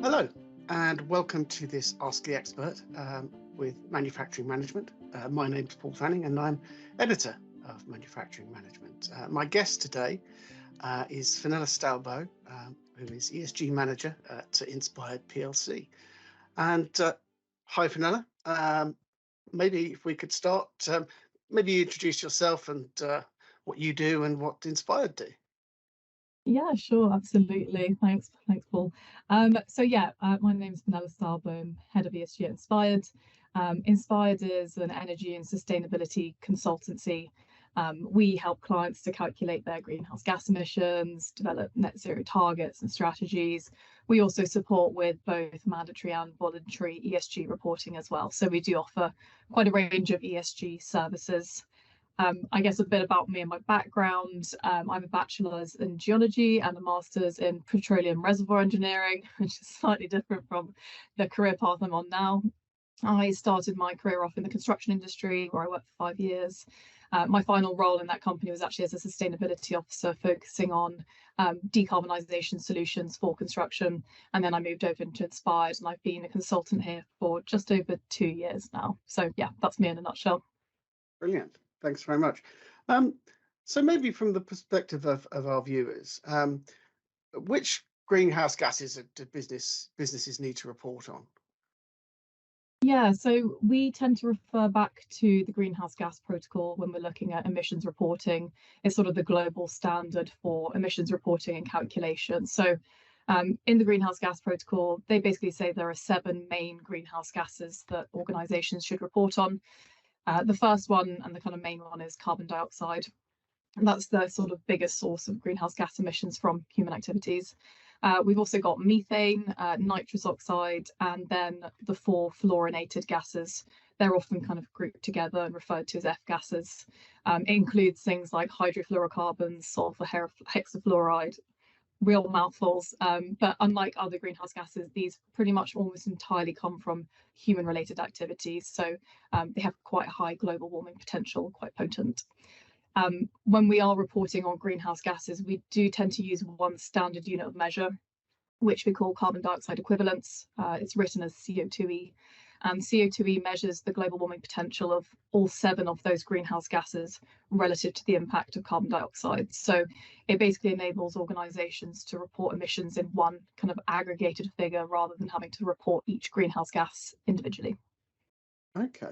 Hello, and welcome to this Ask the Expert with Manufacturing Management. My name's Paul Fanning, and I'm editor of Manufacturing Management. My guest today is Fenella Stalbow, who is ESG Manager at Inspired PLC. And hi, Fenella. Maybe if we could start, maybe you introduce yourself and what you do and what Inspired do. Yeah, sure, absolutely. Thanks, Paul. My name is Fenella Stalbow. I'm head of ESG at Inspired. Inspired is an energy and sustainability consultancy. We help clients to calculate their greenhouse gas emissions, develop net zero targets and strategies. We also support with both mandatory and voluntary ESG reporting as well. So we do offer quite a range of ESG services. I guess a bit about me and my background. I'm a bachelor's in geology and a master's in petroleum reservoir engineering, which is slightly different from the career path I'm on now. I started my career off in the construction industry where I worked for 5 years. My final role in that company was actually as a sustainability officer focusing on decarbonisation solutions for construction. And then I moved over into Inspired and I've been a consultant here for just over 2 years now. So yeah, that's me in a nutshell. Brilliant. Thanks very much. So maybe from the perspective of our viewers, which greenhouse gases do businesses need to report on? Yeah, so we tend to refer back to the Greenhouse Gas Protocol when we're looking at emissions reporting. It's sort of the global standard for emissions reporting and calculation. So in the Greenhouse Gas Protocol, they basically say there are 7 main greenhouse gases that organisations should report on. The first one and the kind of main one is carbon dioxide. And that's the sort of biggest source of greenhouse gas emissions from human activities. We've also got methane, nitrous oxide, and then the 4 fluorinated gases. They're often kind of grouped together and referred to as F gases. It includes things like hydrofluorocarbons, sulfur hexafluoride, real mouthfuls, but unlike other greenhouse gases, these pretty much almost entirely come from human-related activities, so they have quite a high global warming potential, quite potent. When we are reporting on greenhouse gases, we do tend to use one standard unit of measure, which we call carbon dioxide equivalents. It's written as CO2e, and CO2e measures the global warming potential of all 7 of those greenhouse gases relative to the impact of carbon dioxide. So it basically enables organisations to report emissions in one kind of aggregated figure rather than having to report each greenhouse gas individually. Okay.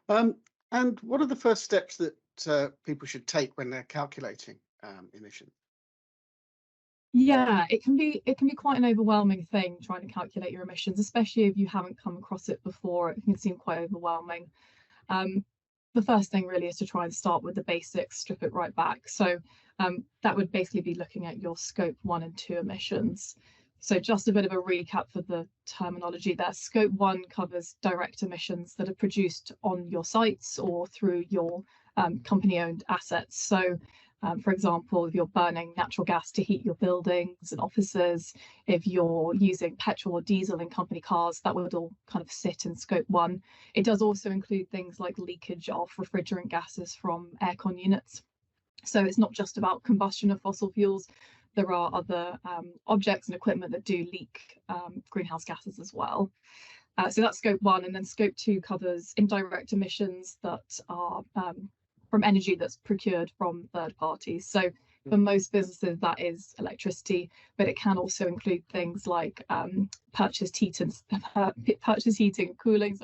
And what are the first steps that people should take when they're calculating emissions? Yeah, it can be quite an overwhelming thing trying to calculate your emissions, especially if you haven't come across it before. It can seem quite overwhelming. The first thing really is to try and start with the basics, strip it right back. So that would basically be looking at your scope 1 and 2 emissions. So just a bit of a recap for the terminology there. Scope 1 covers direct emissions that are produced on your sites or through your company-owned assets. So for example, if you're burning natural gas to heat your buildings and offices, if you're using petrol or diesel in company cars, that would all kind of sit in scope 1. It does also include things like leakage of refrigerant gases from aircon units. So it's not just about combustion of fossil fuels. There are other objects and equipment that do leak greenhouse gases as well. So that's scope 1, and then scope 2 covers indirect emissions that are from energy that's procured from third parties. So for most businesses, that is electricity, but it can also include things like purchased heating and cooling,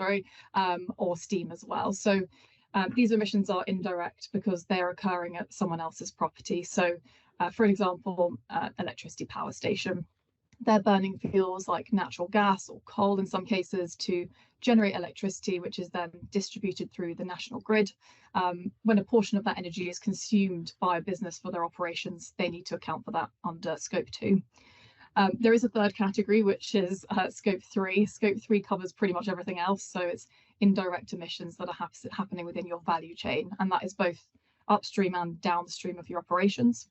or steam as well. So these emissions are indirect because they're occurring at someone else's property. So for example, electricity power station, they're burning fuels like natural gas or coal in some cases to generate electricity, which is then distributed through the national grid. When a portion of that energy is consumed by a business for their operations, they need to account for that under scope 2. There is a third category, which is scope 3. Scope 3 covers pretty much everything else. So it's indirect emissions that are happening within your value chain, and that is both upstream and downstream of your operations.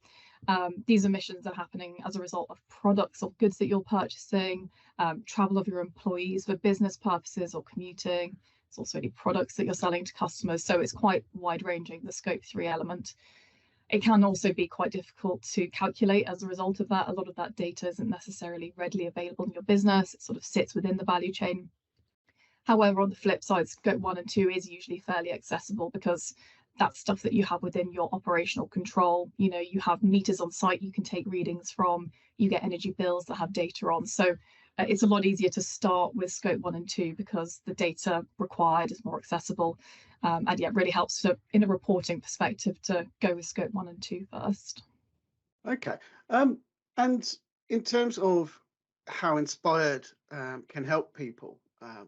These emissions are happening as a result of products or goods that you're purchasing, travel of your employees for business purposes or commuting. It's also any products that you're selling to customers. So it's quite wide ranging, the scope 3 element. It can also be quite difficult to calculate as a result of that. A lot of that data isn't necessarily readily available in your business. It sort of sits within the value chain. However, on the flip side, scope 1 and 2 is usually fairly accessible because that's stuff that you have within your operational control. You know, you have meters on site you can take readings from, you get energy bills that have data on. So it's a lot easier to start with scope 1 and 2 because the data required is more accessible. And yeah, it really helps to, in a reporting perspective, to go with scope 1 and 2 first. Okay. And in terms of how Inspired can help people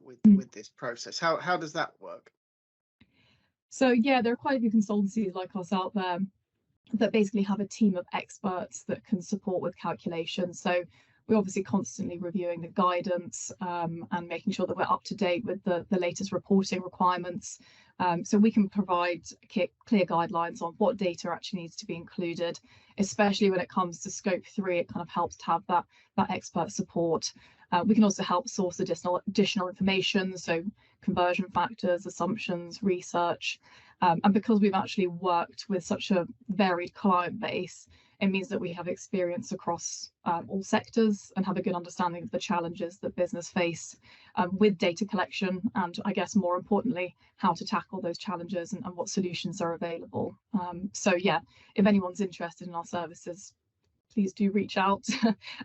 with this process, how does that work? So yeah, there are quite a few consultancies like us out there that basically have a team of experts that can support with calculations. So we're obviously constantly reviewing the guidance and making sure that we're up to date with the latest reporting requirements. So we can provide clear guidelines on what data actually needs to be included, especially when it comes to scope 3. It kind of helps to have that expert support. We can also help source additional information, so conversion factors, assumptions, research. And because we've actually worked with such a varied client base, it means that we have experience across all sectors and have a good understanding of the challenges that business face with data collection, and I guess more importantly, how to tackle those challenges and what solutions are available. So yeah, if anyone's interested in our services, please do reach out.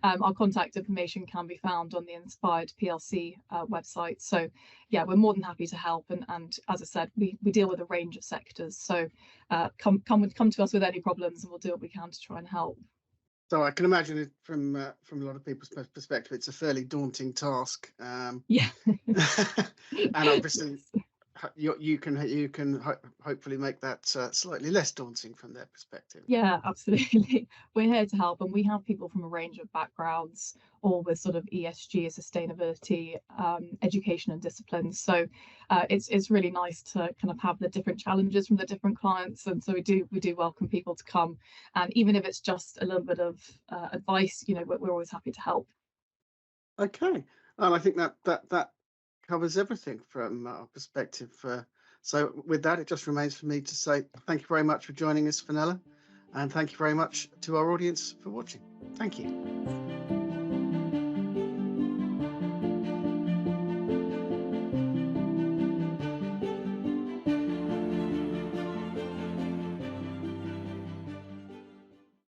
Our contact information can be found on the Inspired PLC website. So yeah, we're more than happy to help. And as I said, we deal with a range of sectors. So come to us with any problems and we'll do what we can to try and help. So I can imagine it from a lot of people's perspective, it's a fairly daunting task. Yeah. And obviously you can hopefully make that slightly less daunting from their perspective. Yeah, absolutely. We're here to help, and we have people from a range of backgrounds, all with sort of ESG, sustainability, education, and disciplines. So it's really nice to kind of have the different challenges from the different clients, and so we do welcome people to come, and even if it's just a little bit of advice, you know, we're always happy to help. Okay, and I think that covers everything from our perspective. So with that, it just remains for me to say thank you very much for joining us, Fenella, and thank you very much to our audience for watching. Thank you.